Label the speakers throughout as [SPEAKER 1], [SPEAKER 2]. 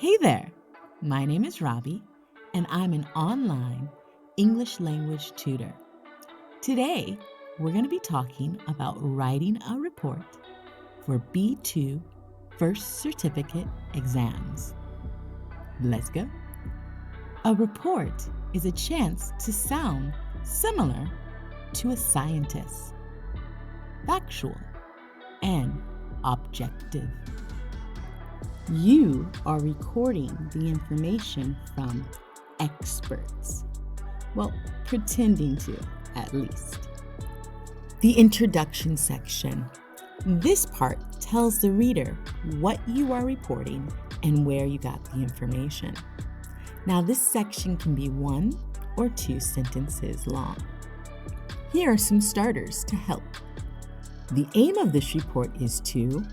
[SPEAKER 1] Hey there, my name is Robbie, and I'm an online English language tutor. Today, we're going to be talking about writing a report for B2 First Certificate exams. Let's go. A report is a chance to sound similar to a scientist, factual and objective. You are recording the information from experts. Well, pretending to, at least. The introduction section. This part tells the reader what you are reporting and where you got the information. Now, this section can be 1 or 2 sentences long. Here are some starters to help. The aim of this report is to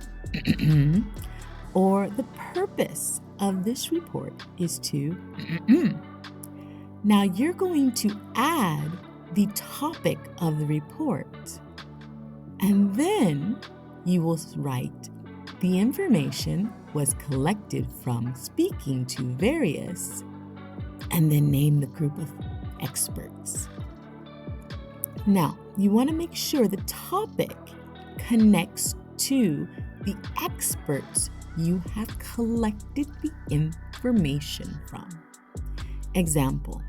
[SPEAKER 1] or the purpose of this report is to. Now you're going to add the topic of the report, and then you will write the information was collected from speaking to various, and then name the group of experts. Now, you want to make sure the topic connects to the experts you have collected the information from. Example,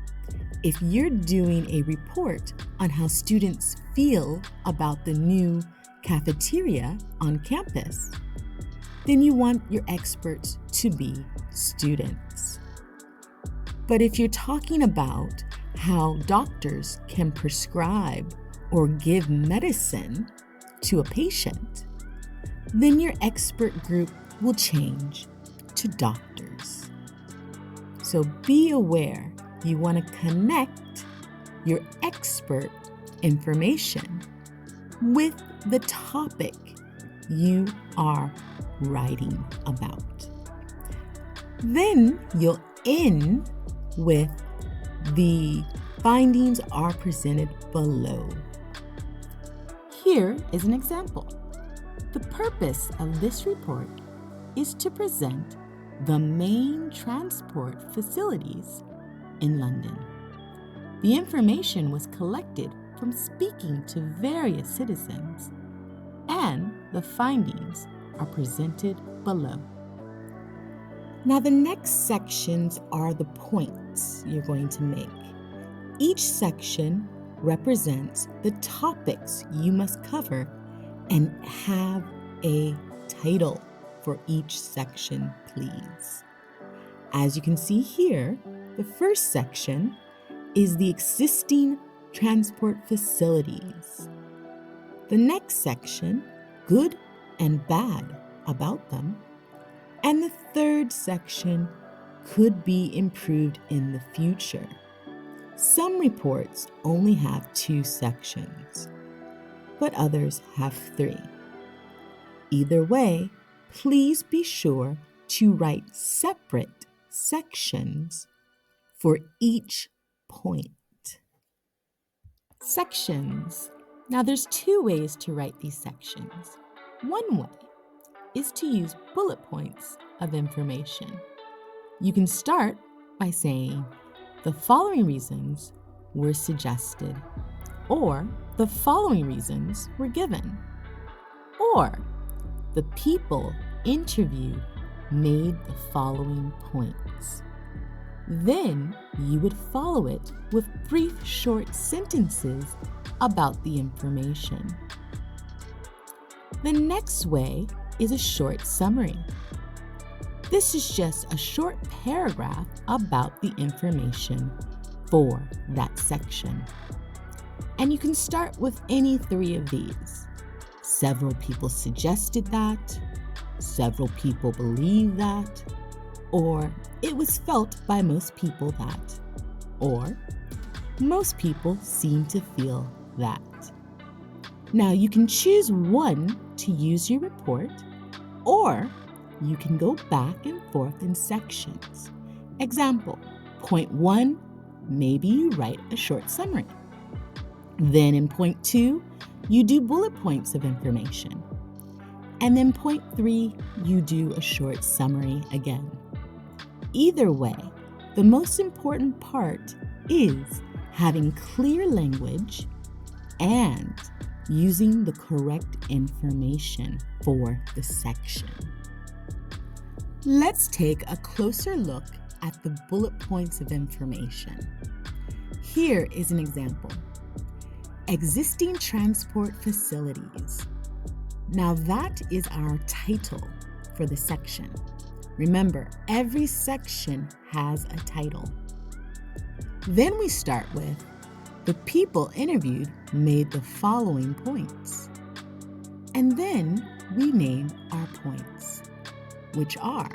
[SPEAKER 1] if you're doing a report on how students feel about the new cafeteria on campus, then you want your experts to be students. But if you're talking about how doctors can prescribe or give medicine to a patient, then your expert group will change to doctors. So be aware you want to connect your expert information with the topic you are writing about. Then you'll end with the findings are presented below. Here is an example. The purpose of this report is to present the main transport facilities in London. The information was collected from speaking to various citizens, and the findings are presented below. Now, the next sections are the points you're going to make. Each section represents the topics you must cover and have a title for each section, please. As you can see here, the first section is the existing transport facilities. The next section, good and bad about them. And the third section, could be improved in the future. Some reports only have 2 sections, but others have 3. Either way, please be sure to write separate sections for each point. Sections. Now there's 2 ways to write these sections. One way is to use bullet points of information. You can start by saying, the following reasons were suggested, or the following reasons were given, or the people interviewed made the following points. Then you would follow it with brief short sentences about the information. The next way is a short summary. This is just a short paragraph about the information for that section. And you can start with any 3 of these. Several people suggested that, several people believe that, or it was felt by most people that, or most people seem to feel that. Now you can choose one to use your report, or you can go back and forth in sections. Example, point 1, maybe you write a short summary. Then in point 2, you do bullet points of information. And then point 3, you do a short summary again. Either way, the most important part is having clear language and using the correct information for the section. Let's take a closer look at the bullet points of information. Here is an example. Existing transport facilities. Now that is our title for the section. Remember, every section has a title. Then we start with, the people interviewed made the following points. And then we name our points, which are,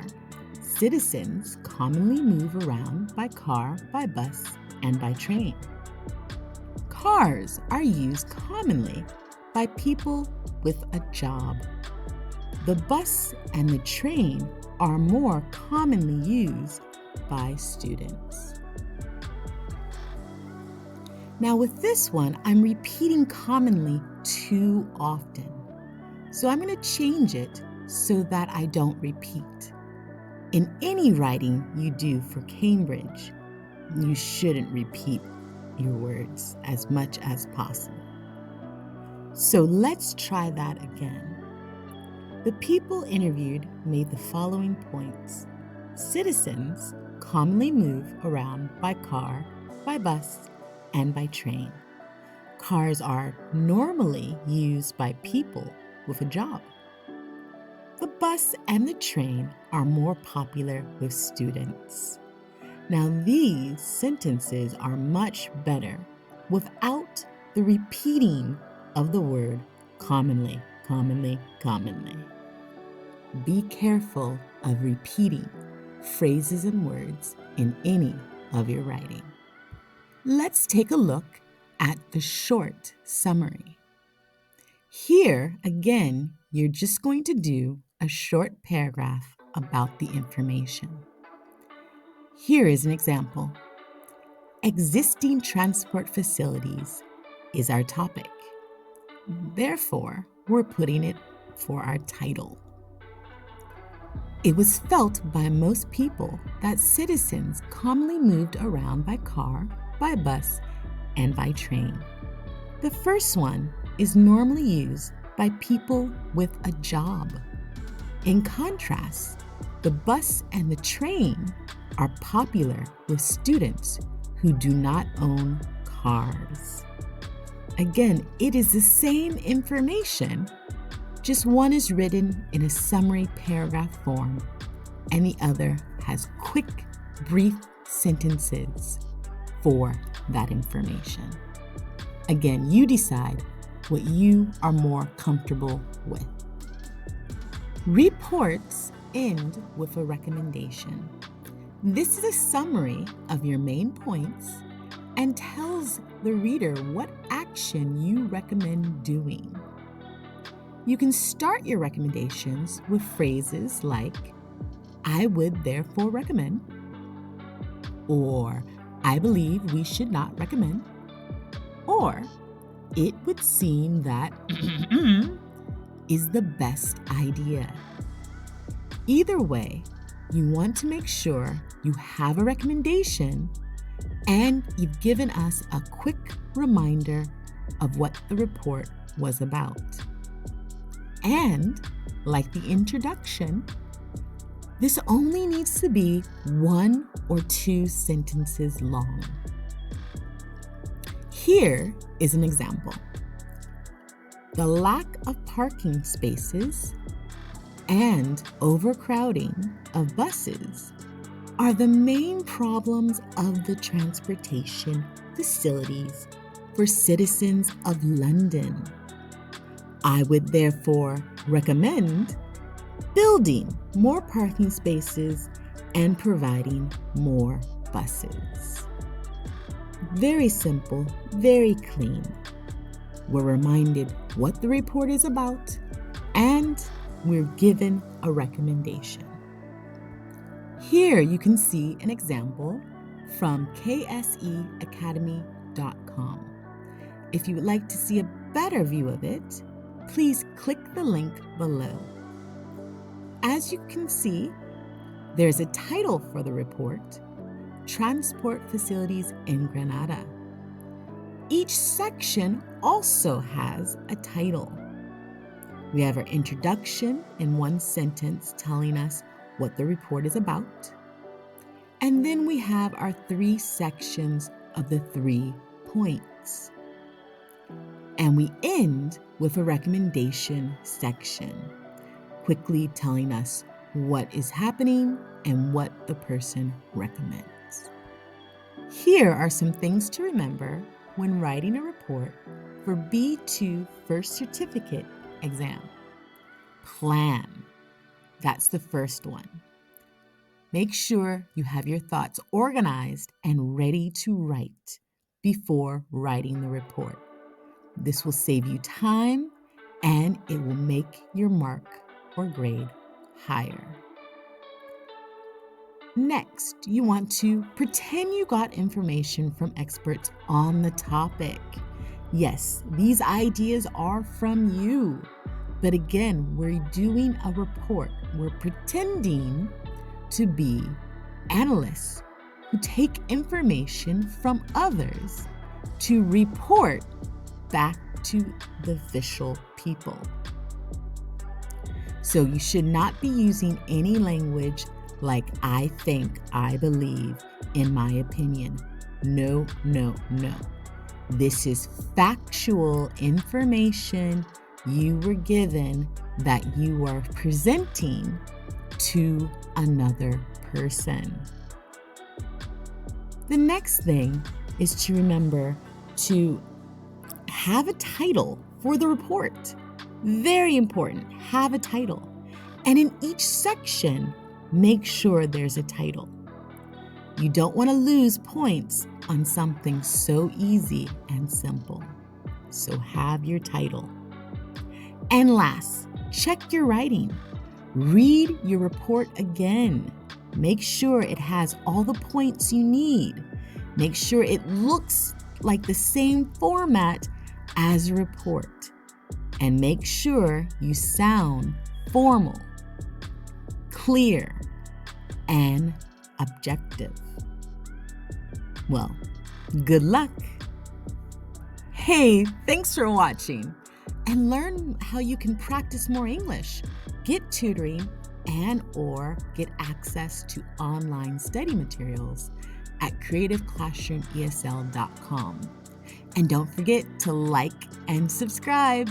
[SPEAKER 1] citizens commonly move around by car, by bus, and by train. Cars are used commonly by people with a job. The bus and the train are more commonly used by students. Now with this one, I'm repeating commonly too often. So I'm going to change it so that I don't repeat. In any writing you do for Cambridge, you shouldn't repeat your words as much as possible. So let's try that again. The people interviewed made the following points. Citizens commonly move around by car, by bus, and by train. Cars are normally used by people with a job. The bus and the train are more popular with students. Now these sentences are much better without the repeating of the word commonly, commonly, commonly. Be careful of repeating phrases and words in any of your writing. Let's take a look at the short summary. Here, again, you're just going to do a short paragraph about the information. Here is an example. Existing transport facilities is our topic. Therefore, we're putting it for our title. It was felt by most people that citizens commonly moved around by car, by bus, and by train. The first one is normally used by people with a job. In contrast, the bus and the train are popular with students who do not own cars. Again, it is the same information, just one is written in a summary paragraph form, and the other has quick, brief sentences for that information. Again, you decide what you are more comfortable with. Reports end with a recommendation. This is a summary of your main points and tells the reader what action you recommend doing. You can start your recommendations with phrases like, I would therefore recommend, or I believe we should not recommend, or it would seem that is the best idea. Either way, you want to make sure you have a recommendation and you've given us a quick reminder of what the report was about. And, like the introduction, this only needs to be 1 or 2 sentences long. Here is an example. The lack of parking spaces and overcrowding of buses are the main problems of the transportation facilities for citizens of London. I would therefore recommend building more parking spaces and providing more buses. Very simple, very clean. We're reminded what the report is about, and we're given a recommendation. Here you can see an example from kseacademy.com. If you would like to see a better view of it, please click the link below. As you can see, There's a title for the report, Transport Facilities in Granada. Each section also has a title. We have our introduction in one sentence telling us what the report is about. And then we have our 3 sections of the 3 points. And we end with a recommendation section, quickly telling us what is happening and what the person recommends. Here are some things to remember when writing a report for B2 First Certificate exam. Plan. That's the first one. Make sure you have your thoughts organized and ready to write before writing the report. This will save you time and it will make your mark or grade higher. Next, you want to pretend you got information from experts on the topic. Yes, these ideas are from you. But again, we're doing a report. We're pretending to be analysts who take information from others to report back to the official people. So you should not be using any language like I think, I believe, in my opinion. No, no, no. This is factual information you were given that you are presenting to another person. The next thing is to remember to have a title for the report. Very important, have a title. And in each section, make sure there's a title. You don't want to lose points on something so easy and simple. So have your title. And last, check your writing. Read your report again. Make sure it has all the points you need. Make sure it looks like the same format as a report. And make sure you sound formal, clear, and objective. Well, good luck. Hey, thanks for watching. And learn how you can practice more English, get tutoring, and/or get access to online study materials at creativeclassroomesl.com. And don't forget to like and subscribe.